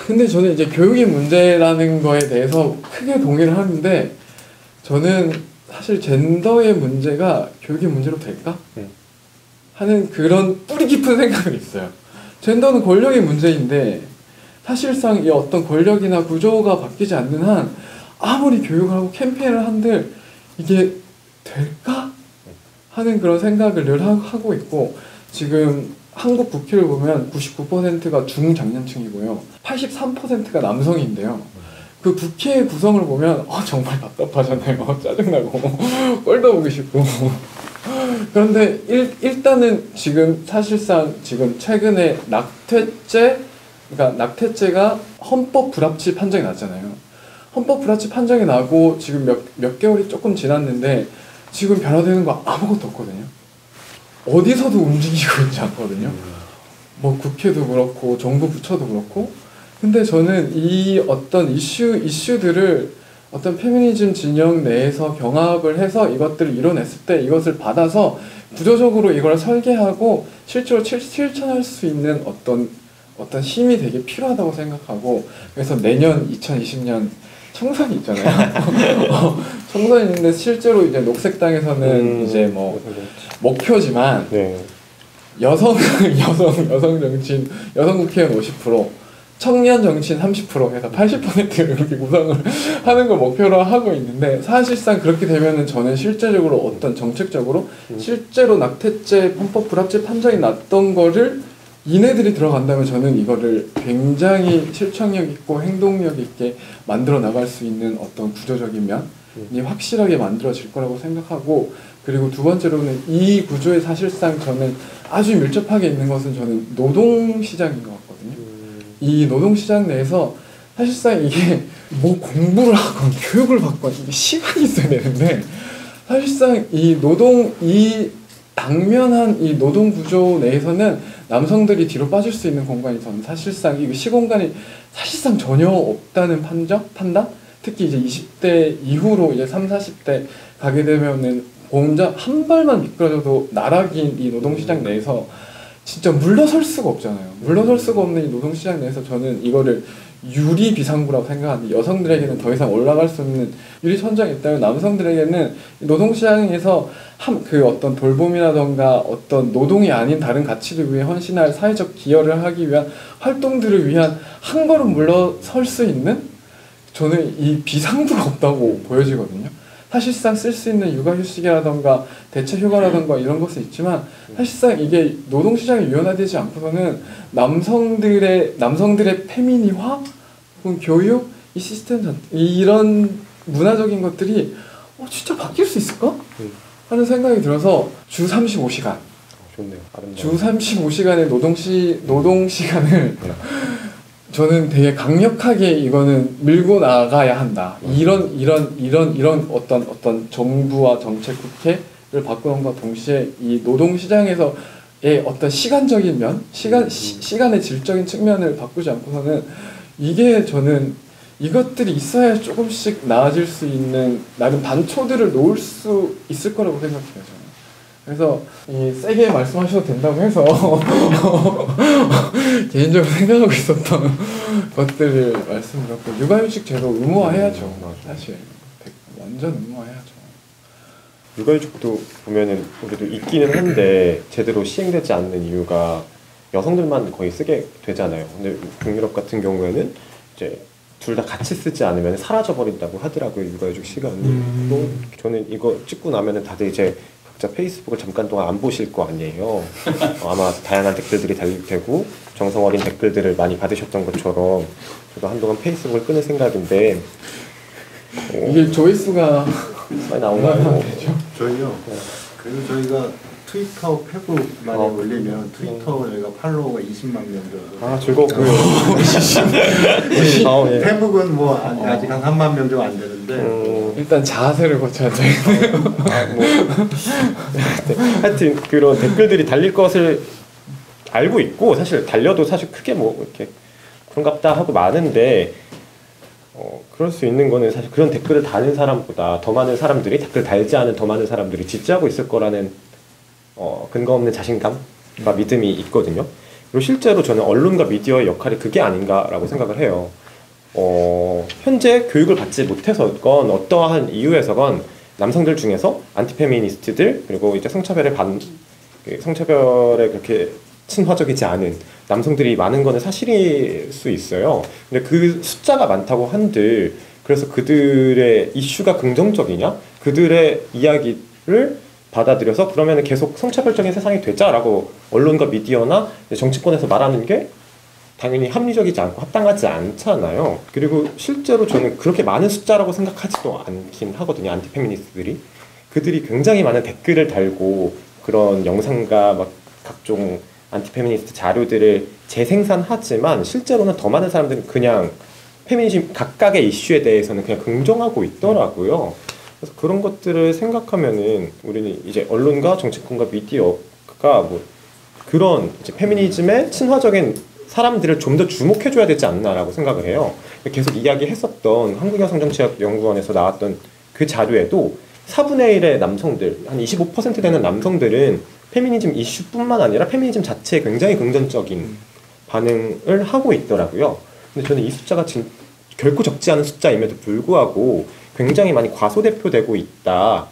근데 저는 이제 교육의 문제라는 거에 대해서 크게 동의를 하는데 저는 사실 젠더의 문제가 교육의 문제로 될까? 하는 그런 뿌리 깊은 생각이 있어요. 젠더는 권력의 문제인데 사실상 이 어떤 권력이나 구조가 바뀌지 않는 한 아무리 교육을 하고 캠페인을 한들 이게 될까? 하는 그런 생각을 늘 하고 있고 지금 한국 국회를 보면 99%가 중장년층이고요. 83%가 남성인데요. 그 국회의 구성을 보면 정말 답답하잖아요. 짜증나고 꼴도 보기 싫고 그런데 일단은 지금 사실상 지금 최근에 낙태죄가 헌법 불합치 판정이 났잖아요. 헌법 불합치 판정이 나고 지금 몇 개월이 조금 지났는데 지금 변화되는 거 아무것도 없거든요. 어디서도 움직이고 있지 않거든요. 뭐 국회도 그렇고 정부 부처도 그렇고. 근데 저는 이 어떤 이슈들을 어떤 페미니즘 진영 내에서 경합을 해서 이것들을 이뤄냈을 때 이것을 받아서 구조적으로 이걸 설계하고 실제로 실천할 수 있는 어떤 힘이 되게 필요하다고 생각하고 그래서 내년 2020년 총선이 있잖아요. 총선이 있는데 실제로 이제 녹색당에서는 이제 뭐 목표지만 네. 여성 정치인, 여성 국회의원 50%, 청년 정치인 30% 해서 80%를 이렇게 구성을 하는 걸 목표로 하고 있는데 사실상 그렇게 되면은 저는 실제적으로 어떤 정책적으로 실제로 낙태죄 헌법 불합치 판정이 났던 거를 이네들이 들어간다면 저는 이거를 굉장히 실천력 있고 행동력 있게 만들어 나갈 수 있는 어떤 구조적인 면이 확실하게 만들어질 거라고 생각하고 그리고 두 번째로는 이 구조에 사실상 저는 아주 밀접하게 있는 것은 저는 노동시장인 것 같거든요. 이 노동시장 내에서 사실상 이게 뭐 공부를 하건 교육을 받건 이게 시간이 있어야 되는데 사실상 이 당면한 이 노동 구조 내에서는 남성들이 뒤로 빠질 수 있는 공간이 저는 사실상 이 시공간이 사실상 전혀 없다는 판단? 특히 이제 20대 이후로 이제 30, 40대 가게 되면은 혼자 한 발만 미끄러져도 나락인 이 노동시장 내에서 진짜 물러설 수가 없잖아요. 물러설 수가 없는 이 노동시장 내에서 저는 이거를 유리 비상구라고 생각하는데 여성들에게는 더 이상 올라갈 수 없는 유리 천장이 있다면 남성들에게는 노동시장에서 그 어떤 돌봄이라던가 어떤 노동이 아닌 다른 가치를 위해 헌신할 사회적 기여를 하기 위한 활동들을 위한 한 걸음 물러설 수 있는 저는 이 비상구가 없다고 보여지거든요. 사실상 쓸 수 있는 육아휴식이라던가 대체휴가라던가 이런 것은 있지만 사실상 이게 노동시장이 유연화되지 않고서는 남성들의 페미니화 혹은 교육 이 시스템 이런 문화적인 것들이 진짜 바뀔 수 있을까? 하는 생각이 들어서 주 35시간 좋네요. 주 35시간의 노동시간을 저는 되게 강력하게 이거는 밀고 나가야 한다. 이런 어떤 정부와 정책 국회를 바꾸는과 동시에 이 노동시장에서의 어떤 시간적인 면, 시간의 질적인 측면을 바꾸지 않고서는 이게 저는 이것들이 있어야 조금씩 나아질 수 있는 나름 단초들을 놓을 수 있을 거라고 생각해요. 저는. 그래서 세게 말씀하셔도 된다고 해서 개인적으로 생각하고 있었던 것들을 말씀드렸고 육아휴직 제도 의무화해야죠. 사실 완전 의무화해야죠. 육아휴직도 보면은 우리도 있기는 한데 제대로 시행되지 않는 이유가 여성들만 거의 쓰게 되잖아요. 근데 북유럽 같은 경우에는 이제 둘 다 같이 쓰지 않으면 사라져 버린다고 하더라고요. 육아휴직 시간이. 또 저는 이거 찍고 나면은 다들 이제 각자 페이스북을 잠깐 동안 안 보실 거 아니에요. 아마 다양한 댓글들이 달릴 테고 정성 어린 댓글들을 많이 받으셨던 것처럼 저도 한동안 페이스북을 끊을 생각인데 이게 조회수가 많이 나오나요? 저희요. 그리고 저희가 트위터 페북 많이 올리면 트위터 저희가 팔로워가 20만 명 정도. 아 즐겁고요. 페북은 뭐 아직 한 3만 명 정도 안 되는데 일단 자세를 고쳐야 되겠네요. 하여튼 그런 댓글들이 달릴 것을 알고 있고 사실 달려도 사실 크게 뭐 이렇게 그런갑다 하고 많은데 그럴 수 있는 거는 사실 그런 댓글을 다는 사람보다 더 많은 사람들이 댓글 달지 않은 더 많은 사람들이 지지하고 있을 거라는 근거 없는 자신감과 믿음이 있거든요. 그리고 실제로 저는 언론과 미디어의 역할이 그게 아닌가라고 생각을 해요. 현재 교육을 받지 못해서건 어떠한 이유에서건 남성들 중에서 안티페미니스트들 그리고 이제 성차별에 그렇게 친화적이지 않은 남성들이 많은 거는 사실일 수 있어요. 근데 그 숫자가 많다고 한들 그래서 그들의 이슈가 긍정적이냐? 그들의 이야기를 받아들여서 그러면 계속 성차별적인 세상이 되자라고 언론과 미디어나 정치권에서 말하는 게 당연히 합리적이지 않고 합당하지 않잖아요. 그리고 실제로 저는 그렇게 많은 숫자라고 생각하지도 않긴 하거든요. 안티페미니스트들이. 그들이 굉장히 많은 댓글을 달고 그런 영상과 막 각종 안티페미니스트 자료들을 재생산하지만 실제로는 더 많은 사람들은 그냥 페미니즘 각각의 이슈에 대해서는 그냥 긍정하고 있더라고요. 그래서 그런 것들을 생각하면은 우리는 이제 언론과 정치권과 미디어가 뭐 그런 이제 페미니즘의 친화적인 사람들을 좀 더 주목해줘야 되지 않나라고 생각을 해요. 계속 이야기했었던 한국여성정치학연구원에서 나왔던 그 자료에도 4분의 1의 남성들, 한 25% 되는 남성들은 페미니즘 이슈뿐만 아니라 페미니즘 자체에 굉장히 긍정적인 반응을 하고 있더라고요. 근데 저는 이 숫자가 결코 적지 않은 숫자임에도 불구하고 굉장히 많이 과소대표되고 있다.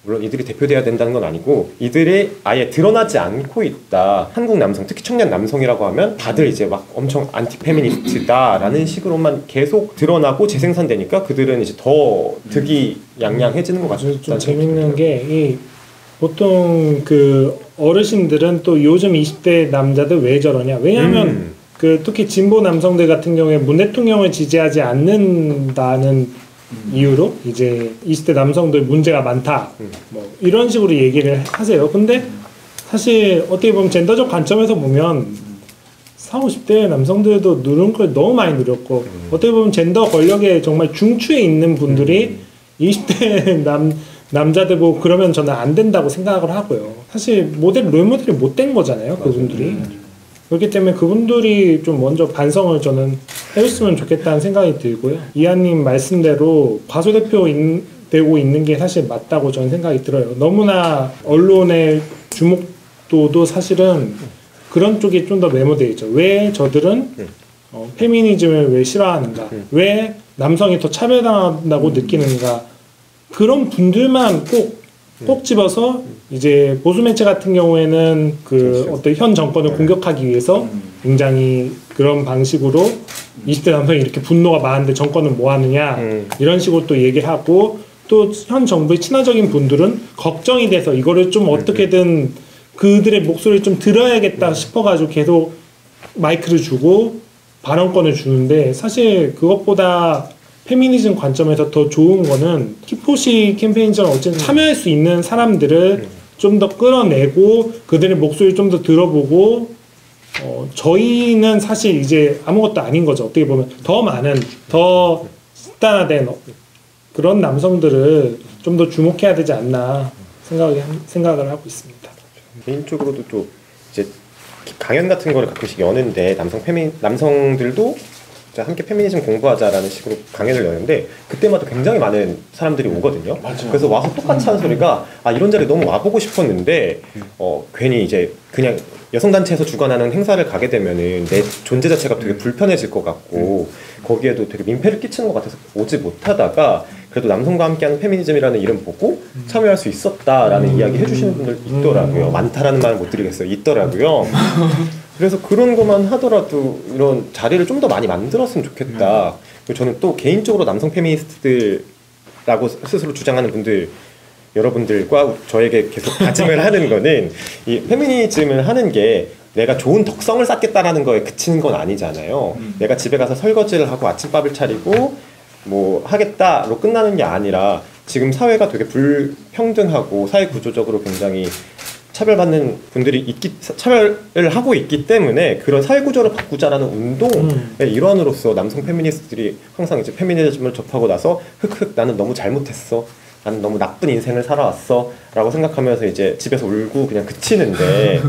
물론 이들이 대표돼야 된다는 건 아니고 이들이 아예 드러나지 않고 있다. 한국 남성, 특히 청년 남성이라고 하면 다들 이제 막 엄청 안티페미니스트다라는 식으로만 계속 드러나고 재생산되니까 그들은 이제 더 득이양양해지는 것 같아요. 좀 재밌는 게 이 보통 그 어르신들은 또 요즘 20대 남자들 왜 저러냐? 왜냐하면 그 특히 진보 남성들 같은 경우에 문 대통령을 지지하지 않는다는 이유로 이제 20대 남성들 문제가 많다 뭐 이런 식으로 얘기를 하세요. 근데 사실 어떻게 보면 젠더적 관점에서 보면 40, 50대 남성들도 누른 걸 너무 많이 누렸고 어떻게 보면 젠더 권력에 정말 중추에 있는 분들이 20대 남자들 보고 그러면 저는 안 된다고 생각을 하고요. 사실 롤모델이 못 된 거잖아요. 그분들이. 그렇기 때문에 그분들이 좀 먼저 반성을 저는 해줬으면 좋겠다는 생각이 들고요. 이하님 말씀대로 과소대표 되고 있는 게 사실 맞다고 저는 생각이 들어요. 너무나 언론의 주목도도 사실은 그런 쪽이 좀 더 매모되어 있죠. 왜 저들은 페미니즘을 왜 싫어하는가? 왜 남성이 더 차별당한다고 느끼는가? 그런 분들만 꼭 집어서 이제 보수 매체 같은 경우에는 그 어떤 현 정권을 공격하기 위해서 굉장히 그런 방식으로 20대 남성이 이렇게 분노가 많은데 정권은 뭐 하느냐 이런 식으로 또 얘기하고 또 현 정부의 친화적인 분들은 걱정이 돼서 이거를 좀 어떻게든 그들의 목소리를 좀 들어야겠다 싶어가지고 계속 마이크를 주고 발언권을 주는데 사실 그것보다 페미니즘 관점에서 더 좋은 거는 키포시 캠페인처럼 어쨌든 참여할 수 있는 사람들을 좀 더 끌어내고 그들의 목소리를 좀 더 들어보고 저희는 사실 이제 아무것도 아닌 거죠. 어떻게 보면 더 많은 더 집단화된 그런 남성들을 좀 더 주목해야 되지 않나 생각을 하고 있습니다. 개인적으로도 또 이제 강연 같은 거를 가끔씩 여는데 남성들도 함께 페미니즘 공부하자라는 식으로 강연을 여는데 그때마다 굉장히 많은 사람들이 오거든요. 맞아요. 그래서 와서 똑같이 하는 소리가 이런 자리에 너무 와보고 싶었는데 괜히 이제 그냥 여성단체에서 주관하는 행사를 가게 되면은 내 존재 자체가 되게 불편해질 것 같고 거기에도 되게 민폐를 끼치는 것 같아서 오지 못하다가 그래도 남성과 함께하는 페미니즘이라는 이름 보고 참여할 수 있었다라는 이야기 해주시는 분들 있더라고요. 많다라는 말은 못 드리겠어요. 있더라고요. 그래서 그런 것만 하더라도 이런 자리를 좀 더 많이 만들었으면 좋겠다. 그리고 저는 또 개인적으로 남성 페미니스트들라고 스스로 주장하는 분들 여러분들과 저에게 계속 다짐을 하는 거는 이 페미니즘을 하는 게 내가 좋은 덕성을 쌓겠다라는 거에 그치는 건 아니잖아요. 내가 집에 가서 설거지를 하고 아침밥을 차리고 뭐 하겠다로 끝나는 게 아니라 지금 사회가 되게 불평등하고 사회 구조적으로 굉장히 차별받는 분들이 차별을 하고 있기 때문에 그런 사회 구조를 바꾸자라는 운동의 일환으로서 남성 페미니스트들이 항상 이제 페미니즘을 접하고 나서 흑흑 나는 너무 잘못했어. 나는 너무 나쁜 인생을 살아왔어 라고 생각하면서 이제 집에서 울고 그냥 그치는데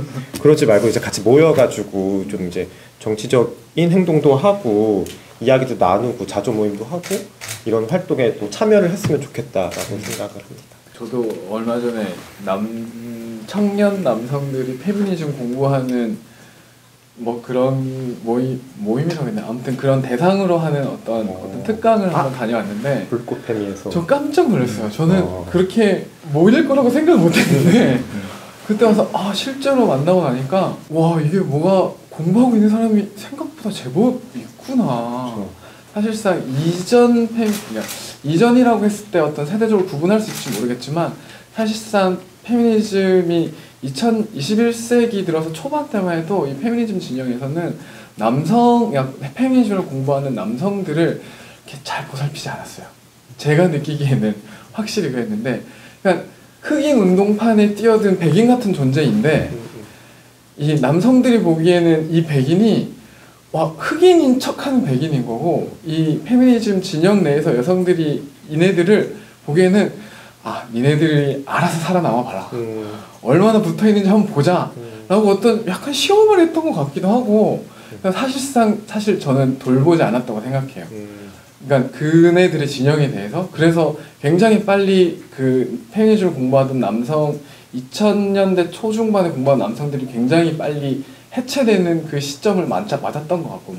그러지 말고 이제 같이 모여가지고 좀 이제 정치적인 행동도 하고 이야기도 나누고 자조 모임도 하고 이런 활동에 또 참여를 했으면 좋겠다라고 생각을 합니다. 저도 얼마 전에 청년 남성들이 페미니즘 공부하는 뭐 그런 모임이라고 했나 아무튼 그런 대상으로 하는 어떤 특강을 한번 다녀왔는데 불꽃 페미에서 저 깜짝 놀랐어요. 저는 그렇게 모일 거라고 생각 못했는데 그때 와서 실제로 만나고 나니까 와 이게 뭐가 공부하고 있는 사람이 생각보다 제법 있구나. 사실상 그러니까 이전이라고 했을 때 어떤 세대적으로 구분할 수 있을지 모르겠지만 사실상 페미니즘이 21세기 들어서 초반 때만 해도 이 페미니즘 진영에서는 페미니즘을 공부하는 남성들을 이렇게 잘 보살피지 않았어요. 제가 느끼기에는 확실히 그랬는데, 그러니까 흑인 운동판에 뛰어든 백인 같은 존재인데, 이 남성들이 보기에는 이 백인이 흑인인 척하는 백인인 거고, 이 페미니즘 진영 내에서 여성들이 이네들을 보기에는 니네들이 알아서 살아남아 봐라. 얼마나 붙어있는지 한번 보자. 라고 어떤 약간 시험을 했던 것 같기도 하고, 사실 저는 돌보지 않았다고 생각해요. 그러니까 그네들의 진영에 대해서. 그래서 굉장히 빨리 그 페미니즘을 공부하던 2000년대 초중반에 공부한 남성들이 굉장히 빨리 해체되는 그 시점을 맞았던 것 같고,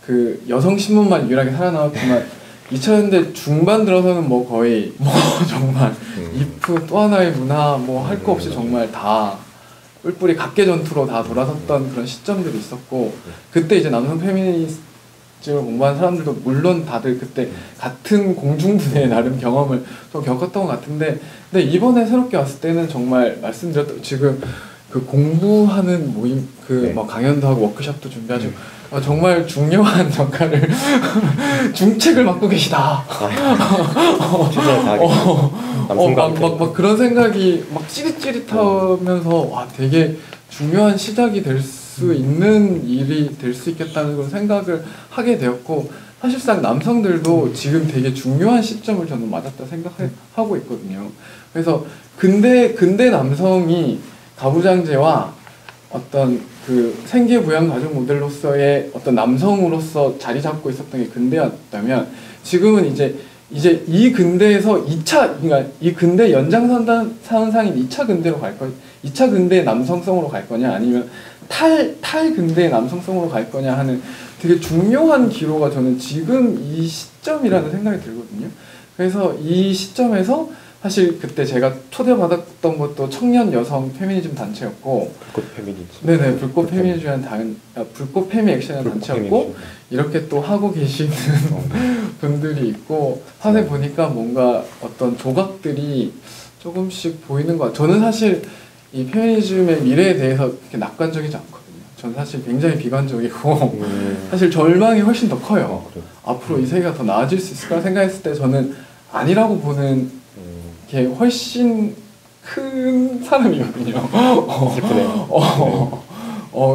그 여성신문만 유일하게 살아남았지만 2000년대 중반 들어서는 거의 정말 이프 또 하나의 문화 할 거 없이 정말 다 뿔뿔이 각계 전투로 다 돌아섰던 그런 시점들이 있었고, 그때 이제 남성 페미니즘을 공부한 사람들도 물론 다들 그때 같은 공중분해의 나름 경험을 또 겪었던 것 같은데, 근데 이번에 새롭게 왔을 때는 정말 말씀드렸던 지금 그 공부하는 모임 강연도 하고 워크숍도 준비하시고 정말 중요한 역할을 중책을 맡고 계시다. 막 그런 생각이 막 찌릿찌릿하면서 되게 중요한 시작이 될 수 있는 일이 될 수 있겠다는 그런 생각을 하게 되었고, 사실상 남성들도 지금 되게 중요한 시점을 저는 맞았다 생각하고 있거든요. 그래서 근대 남성이 가부장제와 어떤 그 생계부양 가족 모델로서의 어떤 남성으로서 자리 잡고 있었던 게 근대였다면, 지금은 이제 이 근대에서 그러니까 이 근대 연장선상인 2차 근대로 갈 거냐, 2차 근대의 남성성으로 갈 거냐, 아니면 탈근대의 남성성으로 갈 거냐 하는 되게 중요한 기로가 저는 지금 이 시점이라는 생각이 들거든요. 그래서 이 시점에서 사실 그때 제가 초대받았던 것도 청년 여성 페미니즘 단체였고, 불꽃 페미니즘. 네네, 불꽃 페미 액션이라는 단체였고, 이렇게 또 하고 계시는 분들이 있고, 사실 보니까 뭔가 어떤 조각들이 조금씩 보이는 것 같아요. 저는 사실 이 페미니즘의 미래에 대해서 그렇게 낙관적이지 않거든요. 저는 사실 굉장히 비관적이고 사실 절망이 훨씬 더 커요. 앞으로 이 세계가 더 나아질 수 있을까 생각했을 때 저는 아니라고 보는 게 훨씬 큰 사람이거든요. 슬프네요.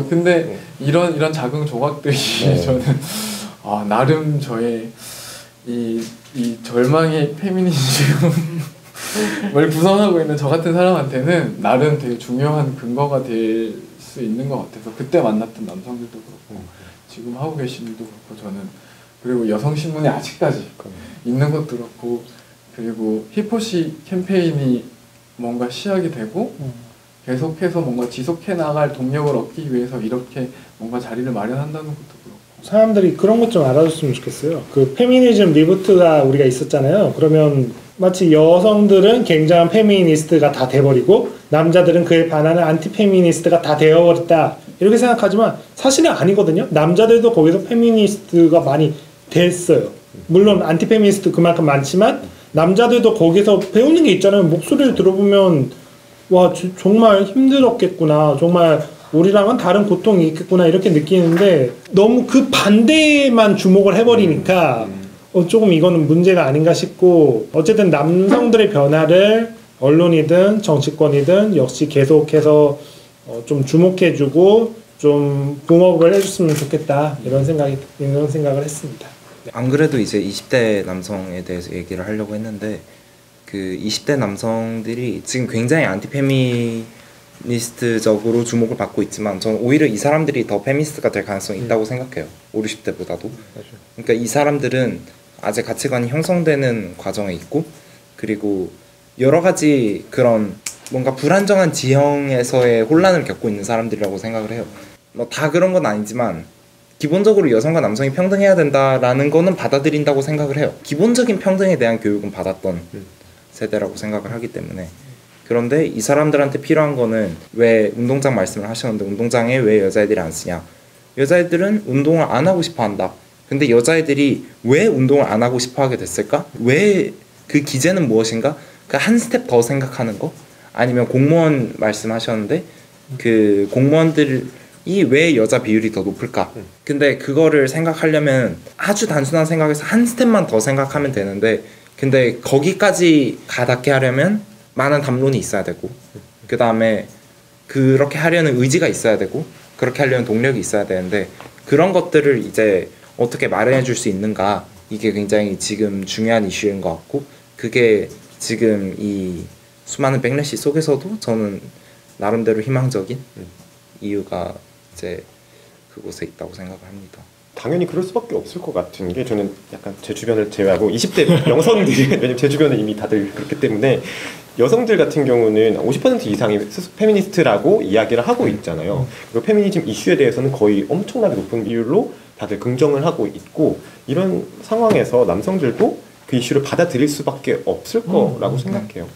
근데 이런 작은 조각들이 저는 나름 저의 이 절망의 페미니즘을 구성하고 있는 저 같은 사람한테는 나름 되게 중요한 근거가 될 수 있는 것 같아서, 그때 만났던 남성들도 그렇고 지금 하고 계신 일도 그렇고, 저는 그리고 여성신문에 아직까지 있는 것도 그렇고, 그리고 히포시 캠페인이 뭔가 시작이 되고 계속해서 뭔가 지속해 나갈 동력을 얻기 위해서 이렇게 뭔가 자리를 마련한다는 것도 그렇고, 사람들이 그런 것 좀 알아줬으면 좋겠어요. 그 페미니즘 리부트가 우리가 있었잖아요. 그러면 마치 여성들은 굉장한 페미니스트가 다 돼버리고 남자들은 그에 반하는 안티 페미니스트가 다 되어버렸다, 이렇게 생각하지만 사실은 아니거든요. 남자들도 거기서 페미니스트가 많이 됐어요. 물론 안티 페미니스트 그만큼 많지만 남자들도 거기서 배우는 게 있잖아요. 목소리를 들어보면 정말 힘들었겠구나, 정말 우리랑은 다른 고통이 있겠구나, 이렇게 느끼는데 너무 그 반대만 주목을 해버리니까 조금 이거는 문제가 아닌가 싶고, 어쨌든 남성들의 변화를 언론이든 정치권이든 역시 계속해서 좀 주목해주고 좀 붐업을 해줬으면 좋겠다, 이런 생각을 했습니다. 안 그래도 이제 20대 남성에 대해서 얘기를 하려고 했는데, 그 20대 남성들이 지금 굉장히 안티페미니스트적으로 주목을 받고 있지만, 저는 오히려 이 사람들이 더 페미니스트가 될 가능성이 있다고 생각해요. 50, 60대보다도. 그러니까 이 사람들은 아직 가치관이 형성되는 과정에 있고, 그리고 여러 가지 그런 뭔가 불안정한 지형에서의 혼란을 겪고 있는 사람들이라고 생각을 해요. 뭐 다 그런 건 아니지만 기본적으로 여성과 남성이 평등해야 된다라는 거는 받아들인다고 생각을 해요. 기본적인 평등에 대한 교육은 받았던 세대라고 생각을 하기 때문에. 그런데 이 사람들한테 필요한 거는 왜 운동장 말씀을 하셨는데 운동장에 왜 여자애들이 안 쓰냐. 여자애들은 운동을 안 하고 싶어 한다. 근데 여자애들이 왜 운동을 안 하고 싶어 하게 됐을까? 왜 그 기제는 무엇인가? 그 한 스텝 더 생각하는 거? 아니면 공무원 말씀하셨는데 그 공무원들이 왜 여자 비율이 더 높을까? 근데 그거를 생각하려면 아주 단순한 생각에서 한 스텝만 더 생각하면 되는데 근데 거기까지 가닿게 하려면 많은 담론이 있어야 되고 그 다음에 그렇게 하려는 의지가 있어야 되고 그렇게 하려는 동력이 있어야 되는데 그런 것들을 이제 어떻게 마련해 줄 수 있는가 이게 굉장히 지금 중요한 이슈인 것 같고 그게 지금 이 수많은 백래시 속에서도 저는 나름대로 희망적인 이유가 이제 그곳에 있다고 생각을 합니다. 당연히 그럴 수밖에 없을 것 같은 게 저는 약간 제 주변을 제외하고 20대 여성들이 왜냐면 제 주변은 이미 다들 그렇기 때문에 여성들 같은 경우는 50% 이상이 스스로 페미니스트라고 이야기를 하고 있잖아요. 그리고 페미니즘 이슈에 대해서는 거의 엄청나게 높은 비율로 다들 긍정을 하고 있고 이런 상황에서 남성들도 그 이슈를 받아들일 수밖에 없을 거라고 생각해요.